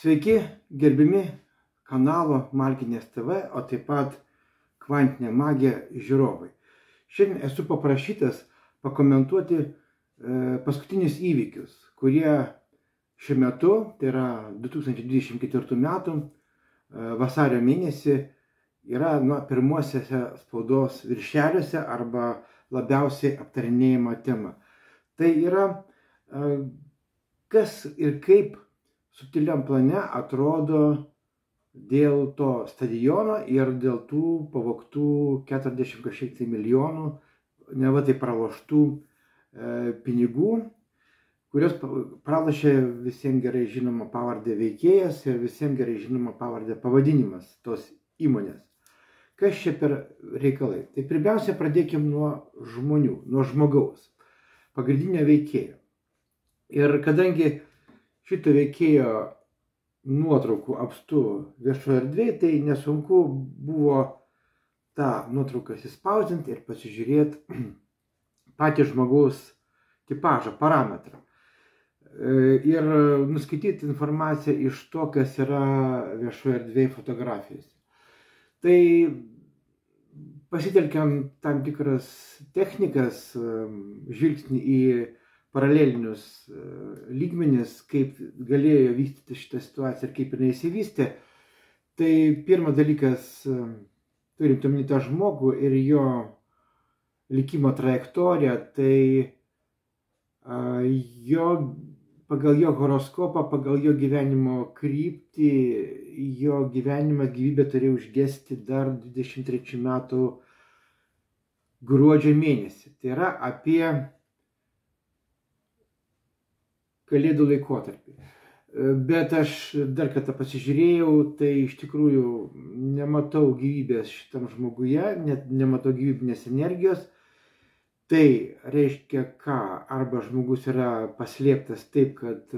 Sveiki, gerbimi kanalo Malkinės TV, o taip pat Kvantinė magija žiūrovai. Šiandien esu paprašytas pakomentuoti paskutinius įvykius, kurie šiuo metu, tai yra 2024 metų vasario mėnesį, yra pirmuosiuose spaudos viršeliuose arba labiausiai aptarinėjama tema. Tai yra, kas ir kaip subtiliam plane atrodo dėl to stadiono ir dėl tų pavogtų 40 kažkiek milijonų, neva tai praloštų pinigų, kurios pralošė visiems gerai žinoma pavardė veikėjas ir visiems gerai žinoma pavardė pavadinimas tos įmonės. Kas čia per reikalai? Tai pirmiausia, pradėkime nuo žmonių, nuo žmogaus, pagrindinio veikėjo. Ir kadangi šito veikėjo nuotraukų apstu viešoje erdvėje, tai nesunku buvo tą nuotrauką įspausdinti ir pasižiūrėti patį žmogaus tipažą, parametrą. Ir nuskaityti informaciją iš to, kas yra viešoje erdvėje fotografijose. Tai pasitelkiam tam tikras technikas, žvilgsnį į paralelinius lygmenis, kaip galėjo vystyti šitą situaciją ir kaip jinai įsivystė. Tai pirmas dalykas, turint omeny tą žmogų ir jo likimo trajektoriją, tai pagal jo horoskopą, pagal jo gyvenimo kryptį, jo gyvenimą gyvybė turėjo užgesti dar 23 metų gruodžio mėnesį. Tai yra apie Kalėdų laikotarpį. Bet aš dar kartą pasižiūrėjau, tai iš tikrųjų nematau gyvybės šitam žmoguje, net nematau gyvybinės energijos. Tai reiškia ką? Arba žmogus yra paslėptas taip, kad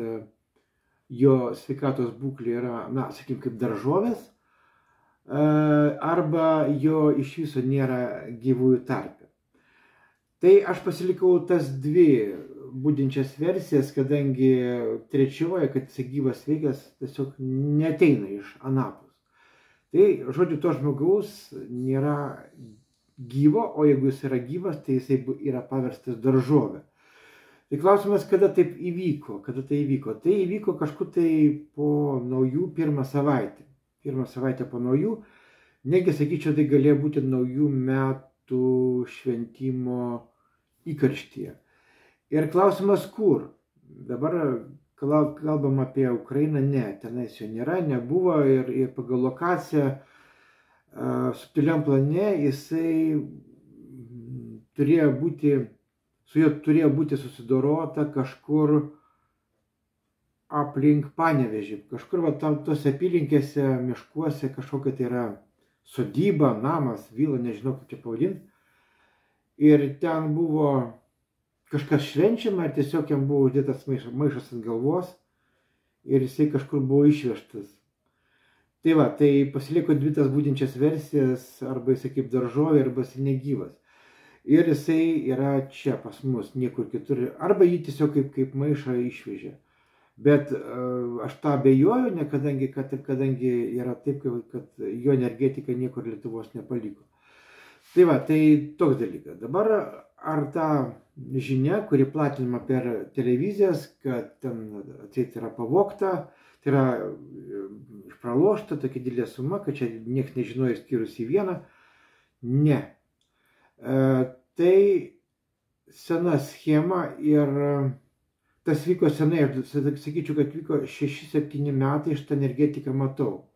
jo sveikatos būklė yra, sakykime, kaip daržovės, arba jo iš viso nėra gyvųjų tarpe. Tai aš pasilikau tas dvi būdinčias versijas, kadangi trečioji, kad jis gyvas sveikas, tiesiog neteina iš anapus. Tai, žodžiu, to žmogaus nėra gyvo, o jeigu jis yra gyvas, tai jisai yra paverstas daržovė. Tai klausimas, kada taip įvyko? Tai įvyko kažkur tai po naujų pirmą savaitę. Pirmą savaitę po naujų, negi sakyčiau, tai galėjo būti naujų metų šventimo įkarštyje. Ir klausimas kur? Dabar kalbam apie Ukrainą, ne, tenais jo nėra, nebuvo ir pagal lokaciją subtiliam plane jisai turėjo būti, su juo turėjo būti susidorota kažkur aplink Panevėžį, kažkur tose apylinkėse, miškuose, kažkokia tai yra sodyba, namas, vila, nežinau kaip čia pavadinti. Ir ten buvo kažkas švenčiama ir tiesiog jam buvo uždėtas maišas ant galvos ir jisai kažkur buvo išvežtas. Tai va, tai pasiliko dvi tas būdinčias versijas, arba jisai kaip daržovė, arba jisai negyvas. Ir jisai yra čia pas mus, niekur kitur, arba jį tiesiog kaip maišą išvežė. Bet aš tą abejoju, kadangi yra taip, kad jo energetika niekur Lietuvos nepaliko. Tai va, tai toks dalykas. Dabar ar ta žinia, kuri platinama per televizijas, kad ten atseit yra pavogta, tai yra pralošta tokia didelė suma, kad čia niekas nežinojo išskyrus į vieną. Ne. Tai sena schema ir tas vyko senai, aš sakyčiau, kad vyko 6-7 metai, šitą energetiką matau.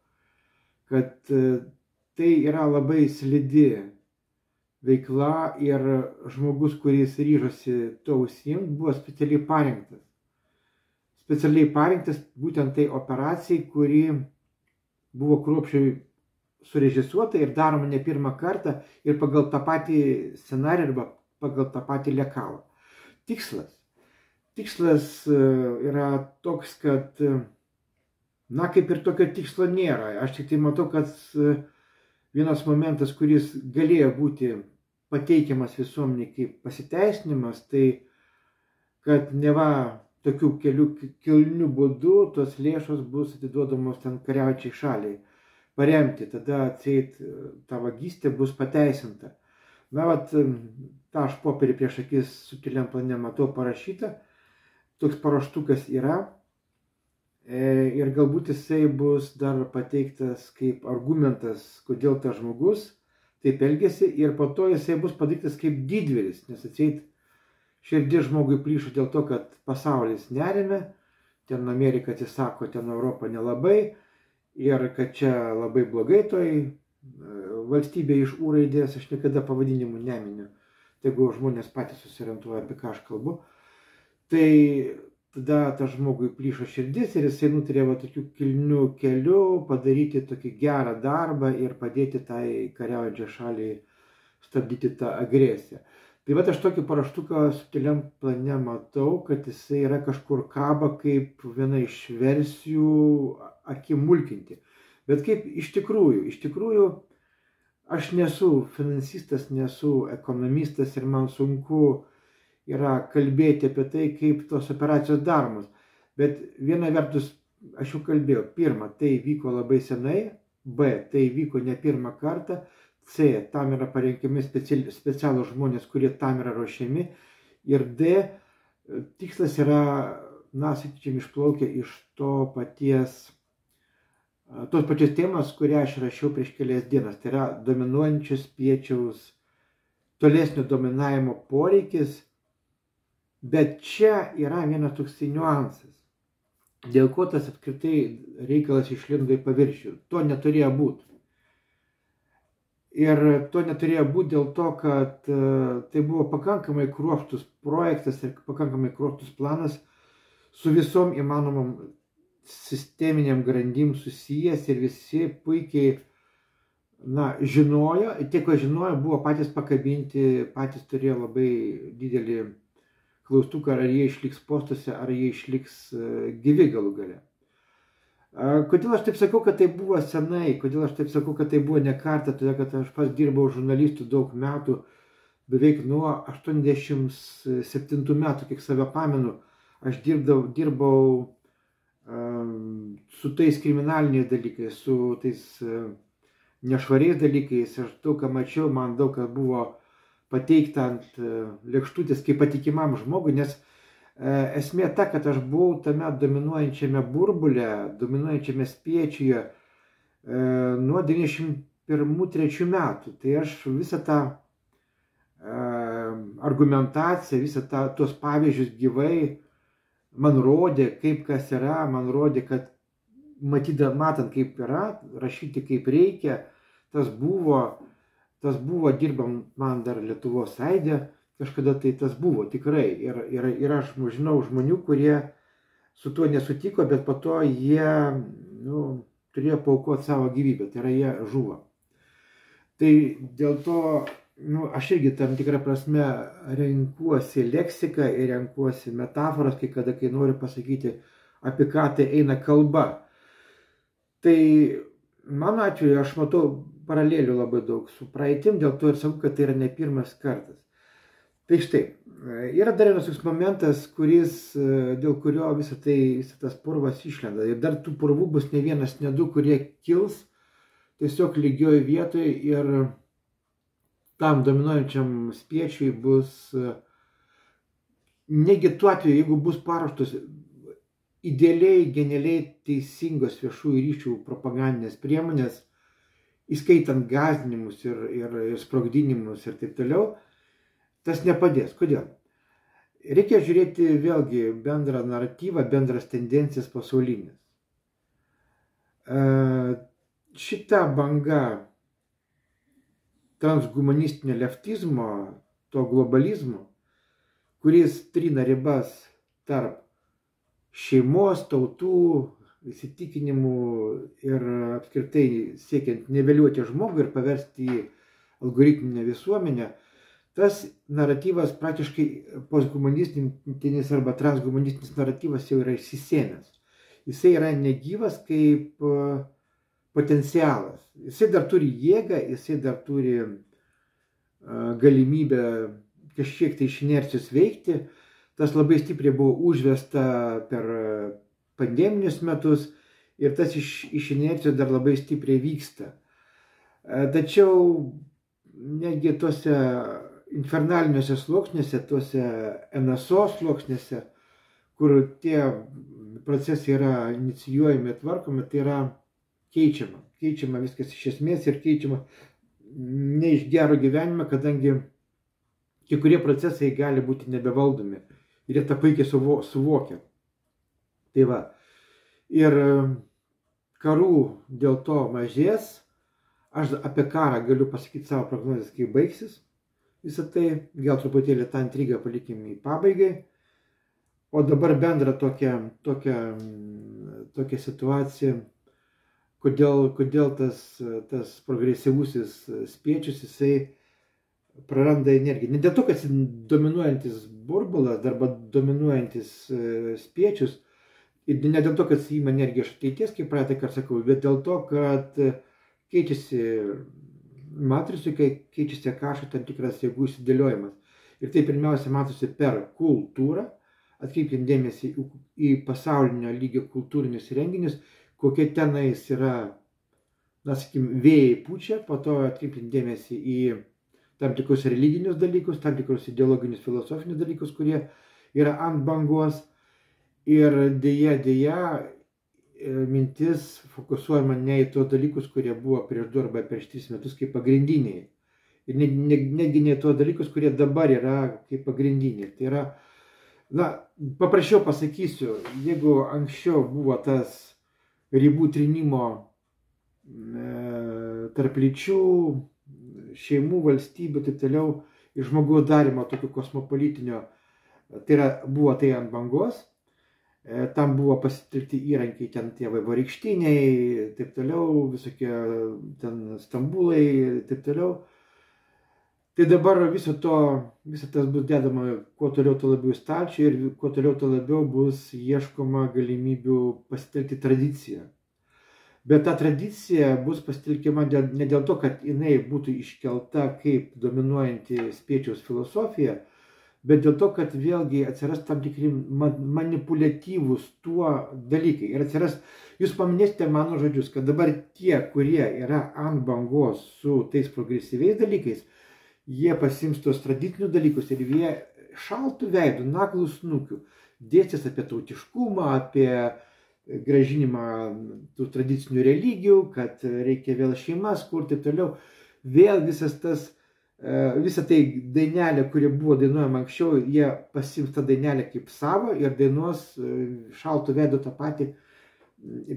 Kad tai yra labai slidi veikla ir žmogus, kuris ryžosi to užsiimti, buvo specialiai parinktas. Specialiai parinktas būtent tai operacijai, kuri buvo kruopščiai surežisuota ir daroma ne pirmą kartą ir pagal tą patį scenarijų arba pagal tą patį lekalą. Tikslas yra toks, kad, kaip ir tokio tikslo nėra. Aš tik tai matau, kad vienas momentas, kuris galėjo būti pateikiamas visuomeniai kaip pasiteisinimas, tai kad neva tokiu kilniu būdu tos lėšos bus atiduodamos ten kariaujančiai šaliai paremti, tada atseit ta vagystė bus pateisinta. Na, tą aš popierį prieš akis subtiliam plane matau parašyta, toks paruoštukas yra ir galbūt jisai bus dar pateiktas kaip argumentas, kodėl tas žmogus taip elgėsi ir po to jisai bus padarytas kaip didvyris, nes atseit širdis žmogui plyšo dėl to, kad pasaulis nerime, ten Amerika atsisako, ten Europa nelabai ir kad čia labai blogai toj valstybė iš U raidės, aš niekada pavadinimų neminiu, tegu žmonės patys susiorientuoja, apie ką aš kalbu. Tai tada tas žmogui plyšo širdis ir jisai nutarė tokiu kilniu keliu padaryti tokį gerą darbą ir padėti tai kariaujančiai šaliai stabdyti tą agresiją. Tai aš tokį paruoštuką subtiliam plane matau, kad jisai yra kažkur kaba kaip viena iš versijų akim mulkinti. Bet kaip iš tikrųjų aš nesu finansistas, nesu ekonomistas ir man sunku yra kalbėti apie tai, kaip tos operacijos daromos. Bet viena vertus, aš jau kalbėjau, pirma, tai vyko labai senai, B, tai vyko ne pirmą kartą, C, tam yra parenkami specialūs žmonės, kurie tam yra ruošiami. Ir D, tikslas yra, sakyčiau, išplaukia iš tos pačios temos, kurią aš rašiau prieš kelias dienas. Tai yra dominuojančios spiečiaus tolesnio dominavimo poreikis. Bet čia yra vienas toksai niuansas, dėl ko tas apskritai reikalas išlindo į paviršių. To neturėjo būti. Ir to neturėjo būti dėl to, kad tai buvo pakankamai kruopštus projektas ir pakankamai kruopštus planas su visom įmanomom sisteminiam grandim susijęs ir visi puikiai žinojo, tie, ko žinojo, buvo patys pakabinti, patys turėjo labai didelį klaustuką, ar jie išliks postuose, ar jie išliks gyvi galų gale. Kodėl aš taip sakau, kad tai buvo senai, kodėl aš taip sakau, kad tai buvo ne kartą, todėl kad aš pats dirbau žurnalistų daug metų, beveik nuo 87 metų, kiek save pamenu, aš dirbau su tais kriminaliniais dalykais, su tais nešvariais dalykais, aš daug ką mačiau, man daug kas buvo pateikta ant lėkštutės kaip patikimam žmogui, nes esmė ta, kad aš buvau tame dominuojančiame burbule, dominuojančiame spiečiuje nuo 91-3 metų. Tai aš visą tą argumentaciją, visą tos pavyzdžius gyvai man rodė, kaip kas yra, man rodė, kad matant kaip yra, rašyti kaip reikia, tas buvo dirbam man dar Lietuvos Aide, kažkada tai tas buvo tikrai ir aš žinau žmonių, kurie su tuo nesutiko, bet po to jie turėjo paaukoti savo gyvybę, tai yra jie žuvo. Tai dėl to aš irgi tam tikrą prasme renkuosi leksiką ir renkuosi metaforas, kai noriu pasakyti, apie ką tai eina kalba. Tai mano atveju aš matau paralelių labai daug su praeitim, dėl to ir sakau, kad tai yra ne pirmas kartas. Tai štai, yra dar vienas toks momentas, dėl kurio visas tas purvas išlenda. Ir dar tų purvų bus ne vienas, ne du, kurie kils tiesiog lygioj vietoj ir tam dominuojančiam spiečiui bus, negi tuo atveju, jeigu bus paruoštos idealiai, genialiai teisingos viešųjų ryšių propagandinės priemonės, įskaitant gąsdinimus ir sprogdinimus ir taip toliau, tas nepadės. Kodėl? Reikia žiūrėti vėlgi bendrą naratyvą, bendras tendencijas pasaulinės. Šita banga transhumanistinio leftizmo, to globalizmo, kuris trina ribas tarp šeimos, tautų, įsitikinimų ir apskritai siekiant niveliuoti žmogų ir paversti į algoritminę visuomenę, tas naratyvas praktiškai posthumanistinis arba transhumanistinis naratyvas jau yra išsisėmęs. Jisai yra negyvas kaip potencialas. Jisai dar turi jėgą, jisai dar turi galimybę kažkiek tai iš inercijos veikti, tas labai stipriai buvo užvesta per pandeminius metus ir tas iš inercijos dar labai stipriai vyksta. Tačiau netgi tuose infernaliniuose sluoksniuose, tuose NSO sluoksniuose, kur tie procesai yra inicijuojami, tvarkomi, tai yra keičiama. Keičiama viskas iš esmės ir keičiama ne iš gero gyvenimo, kadangi kai kurie procesai gali būti nebevaldomi. Ir jie tą puikiai suvokia. Tai va. Ir karų dėl to mažės. Aš apie karą galiu pasakyti savo prognozes, kai baigsis visą tai. Gal truputėlį tą intrigą palikim į pabaigai. O dabar bendra tokia situacija, kodėl tas progresyvusis spiečius, jisai praranda energiją. Ne dėl to, kad jis dominuojantis burbulas arba dominuojantis spiečius, ir ne dėl to, kad jis ima energiją iš ateities, kaip praeitą kartą sakau, bet dėl to, kad keičiasi matricų, keičiasi akašų tam tikras jėgų įsidėliojimas. Ir tai pirmiausia matosi per kultūrą. Atkreipkime dėmesį į pasaulinio lygio kultūrinius renginius, kokie tenais yra, na, sakykime, vėjai pučia, po to atkreipkime dėmesį į tam tikrus religinius dalykus, tam tikrus ideologinius, filosofinius dalykus, kurie yra ant bangos. Ir dėja, mintis fokusuojama ne į tos dalykus, kurie buvo prieš 2 arba prieš 3 metus kaip pagrindiniai. Ir netgi ne į tos dalykus, kurie dabar yra kaip pagrindiniai. Tai yra, na, paprasčiau pasakysiu, jeigu anksčiau buvo tas ribų trinimo tarp lyčių, šeimų, valstybių, taip toliau, ir žmogaus darimo tokio kosmopolitinio, tai yra, buvo tai ant bangos, tam buvo pasitelkti įrankiai, ten tie vaivorykštiniai, taip toliau, visokie ten stambulai, taip toliau. Tai dabar visas tas bus dedama kuo toliau, tuo labiau į stalčių ir kuo toliau, tuo labiau bus ieškoma galimybių pasitelkti tradiciją. Bet ta tradicija bus pasitelkiama ne dėl to, kad jinai būtų iškelta kaip dominuojanti spiečiaus filosofija, bet dėl to, kad vėlgi atsiras tam tikri manipuliatyvūs tuo dalykai. Ir atsiras, jūs paminėsite mano žodžius, kad dabar tie, kurie yra ant bangos su tais progresyviais dalykais, jie pasiims tos tradicinius dalykus ir jie šaltų veidų, naglų snukių, dėstys apie tautiškumą, apie grąžinimą tų tradicinių religijų, kad reikia vėl šeimas kurti ir toliau. Vėl visa tai dainelė, kuri buvo dainuojama anksčiau, jie pasiims tą dainelę kaip savo ir dainuos šaltų veidų tą patį,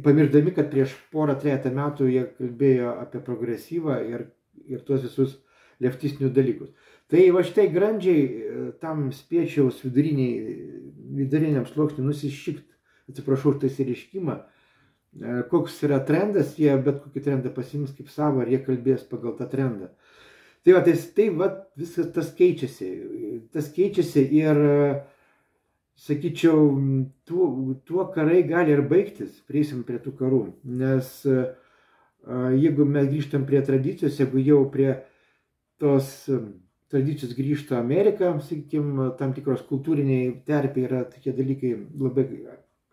pamiršdami, kad prieš 2-3 metų jie kalbėjo apie progresyvą ir tuos visus leftistinius dalykus. Tai va štai grandžiai tam spiečiaus viduriniam sluoksniui nusišikt, atsiprašau už tai įsireiškimą, koks yra trendas, jie bet kokį trendą pasiims kaip savo ir jie kalbės pagal tą trendą. Tai va, viskas tas keičiasi ir, sakyčiau, tuo karai gali ir baigtis, prieisim prie tų karų, nes jeigu mes grįžtam prie tradicijos, jeigu jau prie tos tradicijos grįžta Amerika, sakykime, tam tikros kultūriniai terpiai yra tokie dalykai labai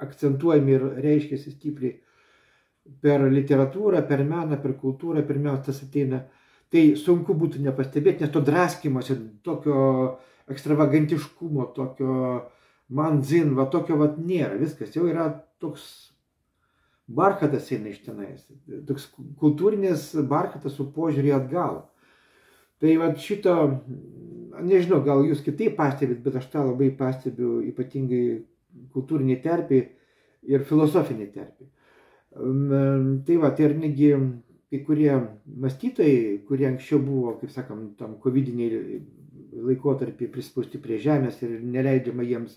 akcentuojami ir reiškiasi stipriai per literatūrą, per meną, per kultūrą, pirmiausia tas ateina. Tai sunku būtų nepastebėti, nes to draskymosi, tokio ekstravagantiškumo, tokio man dzin, va tokio va nėra. Viskas jau yra toks barchatas eina iš tenais. Toks kultūrinis barchatas su požiūrį atgal. Tai va šito, nežinau, gal jūs kitaip pastebit, bet aš tą labai pastebiu ypatingai kultūriniai terpiai ir filosofiniai terpiai. Tai va, tai ir negi kai kurie mąstytojai, kurie anksčiau buvo, kaip sakom, tam covidiniai laikotarpiai prispausti prie žemės ir neleidžiama jiems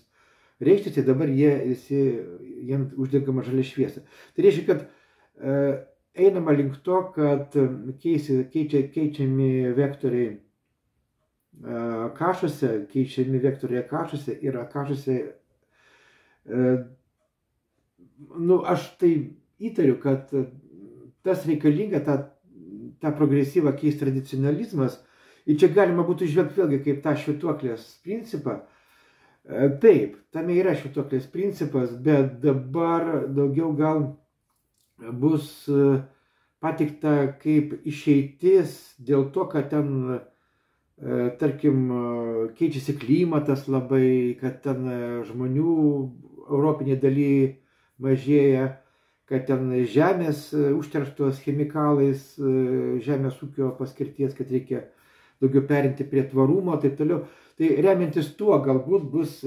reikštis, tai dabar jiems uždegama žalia šviesa. Tai reiškia, kad einama link to, kad keičiami vektoriai akašuose ir akašuose, aš tai įtariu, kad tas reikalinga, tą progresyvą keis tradicionalizmas, ir čia galima būtų žvelgti vėlgi kaip tą švytuoklės principą, Taip, tame yra šitokias principas, bet dabar daugiau gal bus pateikta kaip išeitis dėl to, kad ten, tarkim, keičiasi klimatas labai, kad ten žmonių europinė daly mažėja, kad ten žemės užterštos chemikalais, žemės ūkio paskirties, kad reikia daugiau perinti prie tvarumo, taip toliau. Tai remiantis tuo galbūt bus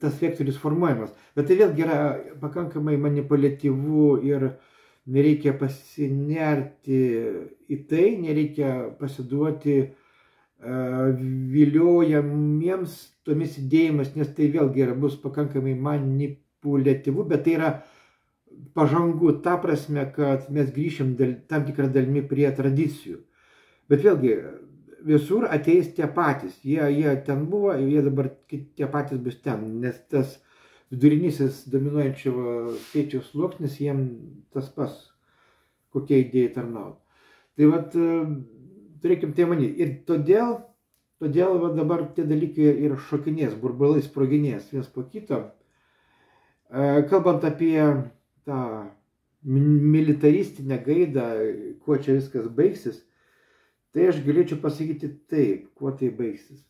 tas vektorius formuojamas. Bet tai vėlgi yra pakankamai manipuliatyvu ir nereikia pasinerti į tai, nereikia pasiduoti viliojamiems tomis idėjomis, nes tai vėlgi bus pakankamai manipuliatyvu, bet tai yra pažangu ta prasme, kad mes grįšim tam tikrą dalimi prie tradicijų. Bet vėlgi, visur ateis tie patys, jie ten buvo, jie dabar tie patys bus ten, nes tas vidurinysis dominuojančio skaičiaus sluoksnis jiems tas pas, kokie idėjai tarnauja. Tai vat, turėkim tai manyti. Ir todėl vat, dabar tie dalykai ir šokinės, burbulai sproginės vienas po kito. Kalbant apie tą militaristinę gaidą, kuo čia viskas baigsis, tai aš galėčiau pasakyti taip, kuo tai baigsis.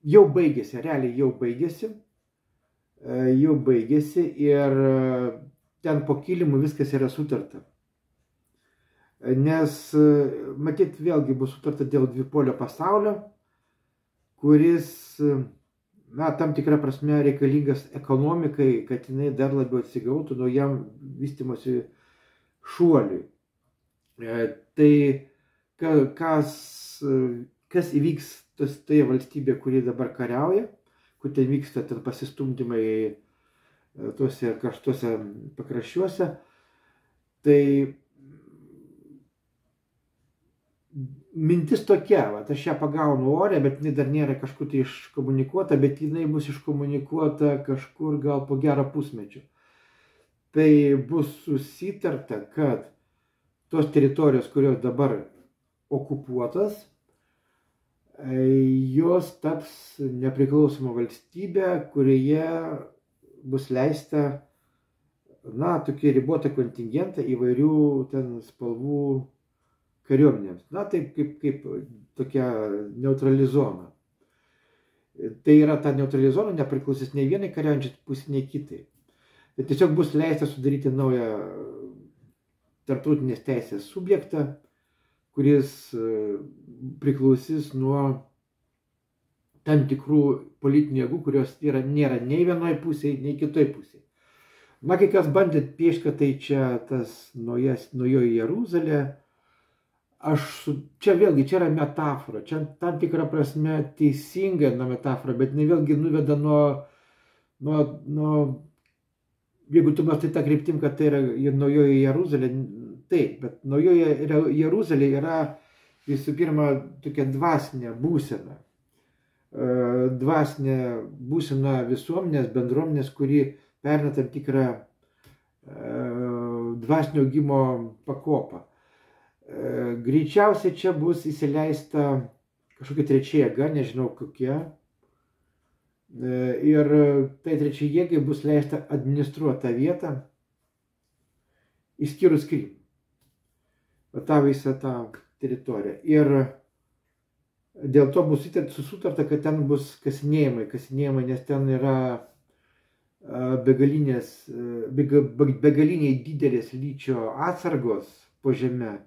Jau baigėsi, realiai jau baigėsi ir ten po kilimu viskas yra sutarta. Nes, matyt, vėlgi bus sutarta dėl dvipolio pasaulio, kuris, na, tam tikrą prasme reikalingas ekonomikai, kad jinai dar labiau atsigautų naujam vystimosi šuoliui. Tai kas įvyks toje valstybėje, kuri dabar kariauja, kur ten vyksta ten pasistumdymai tuose karštuose pakraščiuose, tai mintis tokia, aš ją pagaunu ore, bet jinai dar nėra kažkur tai iškomunikuota, bet jinai bus iškomunikuota kažkur gal po gerą pusmečio. Tai bus susitarta, kad tos teritorijos, kurios dabar okupuotas, jos taps nepriklausoma valstybė, kurioje bus leista, na, tokie ribotą kontingentą įvairių ten spalvų kariuomenėms. Na, taip kaip tokia neutrali zona. Tai yra ta neutrali zona, nepriklausys nei vienai kariaujančiai pusė, nei kitai. Tai tiesiog bus leista sudaryti naują tarptautinės teisės subjektą, kuris priklausys nuo tam tikrų politinių jėgų, kurios nėra nei vienoj pusėje, nei kitoj pusėje. Na, kai kas bandė piešti, kad tai čia tas naujoji Jeruzalė. Čia vėlgi, čia yra metafora, čia tam tikrą prasme teisinga metafora, bet jinai vėlgi nuveda nuo jeigu tu mąstai tą kryptim, kad tai yra naujoji Jeruzalė, taip, bet naujoji Jeruzalė yra visų pirma tokia dvasinė būsena. Dvasinė būsena visuomenės, bendruomenės, kuri perina tam tikrą dvasinio augimo pakopą. Greičiausiai čia bus įsileista kažkokia trečia jėga, nežinau kokia. Ir tai trečiai jėgai bus leista administruoti tą vietą, išskyrus Krymą. tą visą tą teritoriją. Ir dėl to bus sutarta, kad ten bus kasinėjimai, nes ten yra begaliniai didelės ličio atsargos po žeme,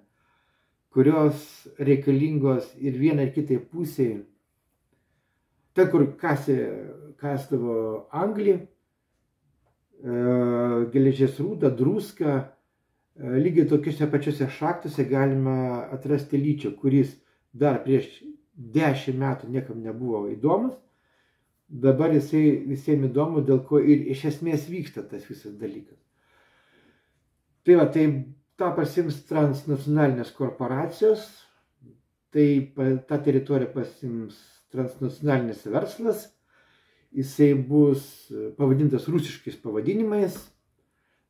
kurios reikalingos ir vienai ir kitai pusiai. Ten, kur kasdavo anglį, geležies rūdą, druską, lygiai tokiuose pačiuose šachtose galima atrasti ličio, kuris dar prieš 10 metų niekam nebuvo įdomus. Dabar jisai visiems įdomu, dėl ko ir iš esmės vyksta tas visas dalykas. Tai va, tai tą pasiims transnacionalinės korporacijos, tai tą teritoriją pasiims transnacionalinis verslas, jisai bus pavadintas rusiškais pavadinimais,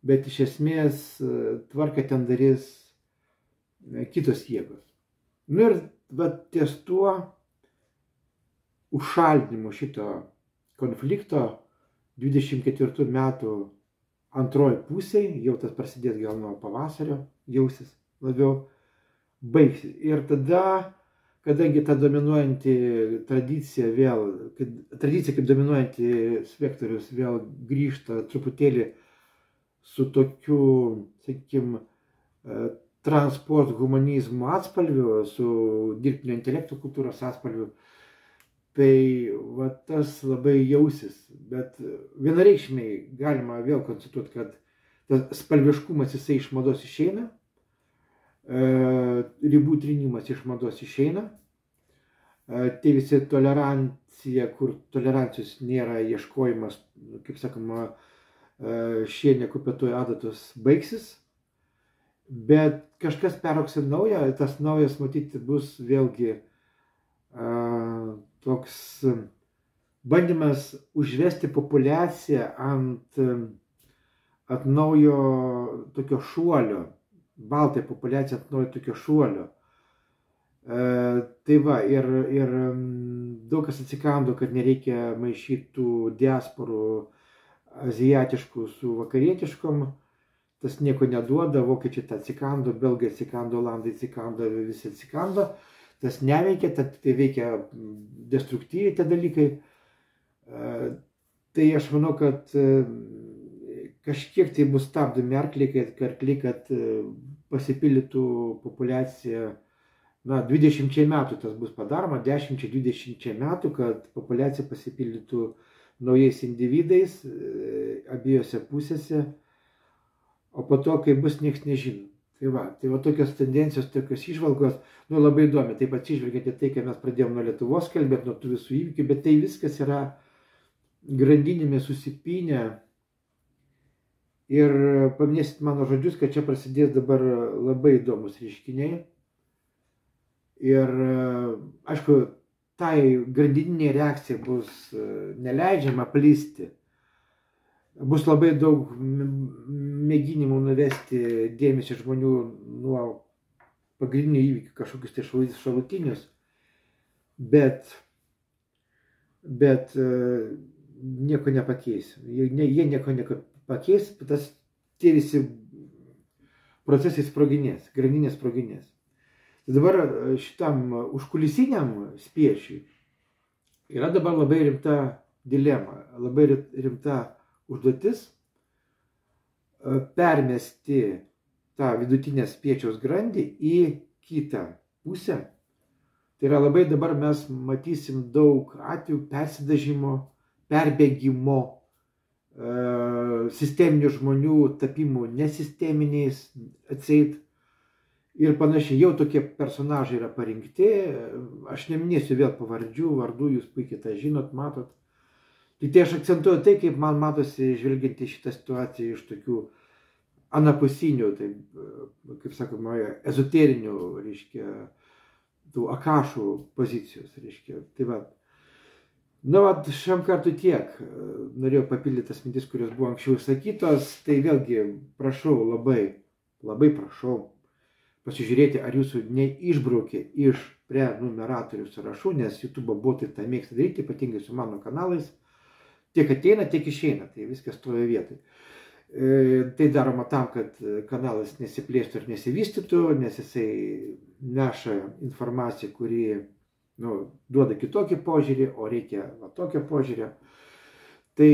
bet iš esmės tvarką ten darys kitos jėgos. Nu ir va, ties tuo užšaldinimu šito konflikto 24 metų antroji pusė, jau tas prasidės gal nuo pavasario, jausis labiau, baigsis. Ir tada, kadangi ta dominuojanti tradicija vėl, tradicija kaip dominuojantis vektorius vėl grįžta truputėlį su tokiu, sakykime, transport humanizmo atspalviu, su dirbtinio intelekto kultūros atspalviu, tai va, tas labai jausis. Bet vienareikšmiai galima vėl konstatuoti, kad tas spalviškumas jisai iš mados išeina, ribų trinimas iš mados išeina, tai visi tolerancija, kur tolerancijos nėra ieškojimas, kaip sakoma, šienė kupetuoja adatos baigsis, bet kažkas perauks į naują, tas naujas matyti bus vėlgi toks bandymas užvesti populiaciją ant naujo tokio šuolio, baltai populiacija ant naujo tokio šuolio. Tai va, ir daug kas atsikando, kad nereikia maišyti tų diasporų aziatiškų su vakarietiškom, tas nieko neduoda, vokiečiai tą atsikando, belgai atsikando, olandai atsikando, visi atsikando, tas neveikia, tai veikia destruktyviai tie dalykai. Tai aš manau, kad kažkiek tai bus stabdomi arkliai, kad pasipildytų populiacija, 20 metų tas bus padaroma, 10-20 metų, kad populiacija pasipildytų naujais individais abiejose pusėse, o po to, kai bus, nieks nežino. Tai va tokios tendencijos, tokios išvalgos, labai įdomi, taip atsižvelgiant į tai, kai mes pradėjome nuo Lietuvos kalbėti, nuo tų visų įvykių, bet tai viskas yra grandinėmis susipynę. Ir paminėsit mano žodžius, kad čia prasidės dabar labai įdomus reiškiniai. Ir aišku, tai grandininiai reakcijai bus neleidžiama plisti. Bus labai daug mėginimų nuvesti dėmesį žmonių nuo pagrindinių įvykių, kažkokius tai šalutinius, bet nieko nepakeis. Jie nieko nepakeis, tie visi procesai sproginės, grandinės sproginės. Dabar šitam užkulisiniam spiečiui yra dabar labai rimta dilema, labai rimta užduotis permesti tą vidutinę spiečiaus grandį į kitą pusę. Tai yra labai dabar mes matysim daug atvejų persidažimo, perbėgimo, sisteminių žmonių tapimų nesisteminiais atseit ir panašiai. Jau tokie personažai yra parinkti. Aš neminėsiu vėl pavardžių, vardų, jūs puikiai tą žinot, matot. Tai aš akcentuoju tai, kaip man matosi žvelgiant į šitą situaciją iš tokių anapusinių, kaip sakoma, ezoterinių, reiškia, tų akašų pozicijos, reiškia. Tai va. Šiam kartui tiek. Norėjau papildyti tas mintis, kurios buvo anksčiau sakytos. Tai vėlgi prašau, labai prašau pasižiūrėti, ar jūsų neišbraukė iš prenumeratorių sąrašų, nes YouTube botai tą mėgsta daryti, ypatingai su mano kanalais. Tiek ateina, tiek išeina, tai viskas stoja vietoj. Tai daroma tam, kad kanalas nesiplėstų ir nesivystytų, nes jisai neša informaciją, kuri duoda kitokį požiūrį, o reikia tokio požiūrio. Tai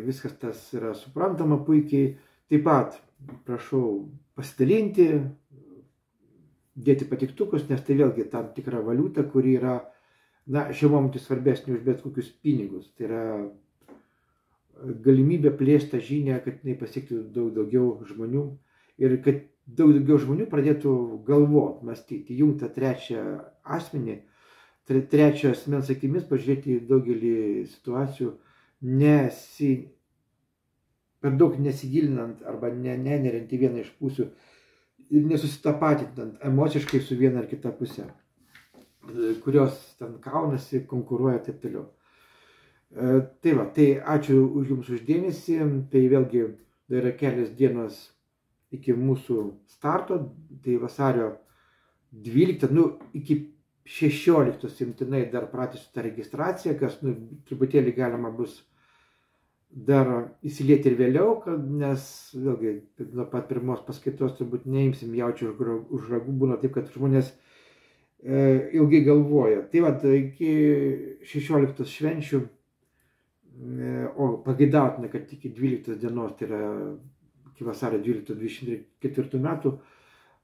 viskas tas yra suprantama puikiai. Taip pat prašau pasidalinti, dėti patiktukus, nes tai vėlgi tam tikra valiuta, kuri yra, šiuo momentu svarbesnė už bet kokius pinigus. Tai yra galimybė plėsti tą žinią, kad jinai pasiektų daug daugiau žmonių ir kad daug daugiau žmonių pradėtų galvoti, mąstyti, jungti tą trečią asmenį, trečio asmens akimis pažiūrėti į daugelį situacijų, per daug nesigilinant arba neneriant į vieną iš pusių ir nesusitapatinant emociškai su viena ar kita pusė, kurios ten kaunasi, konkuruoja ir taip toliau. Tai va, tai ačiū už jums uždėmesį, tai vėlgi dar yra kelios dienos iki mūsų starto, tai vasario 12, iki 16 imtinai dar pratęsiu tą registraciją, kas truputėlį galima bus dar įsilieti ir vėliau, nes vėlgi nuo pat pirmos paskaitos turbūt neimsim jaučių už ragų, būna taip, kad žmonės ilgai galvoja. Tai va, iki 16 švenčių, o pageidautina, kad iki 12 dienos, tai yra iki vasario 12-24 metų,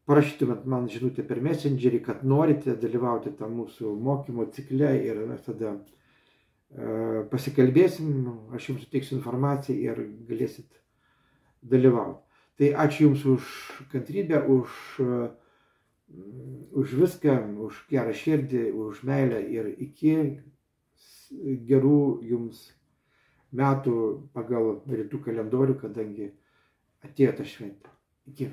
parašytumėt man žinutę per Messengerį, kad norite dalyvauti tą mūsų mokymo cikle ir mes tada pasikalbėsim, aš jums suteiksiu informaciją ir galėsit dalyvauti. Tai ačiū Jums už kantrybę, už viską, už gerą širdį, už meilę ir iki gerų Jums metų pagal rytų kalendorių, kadangi atėjo ta šventė. Iki.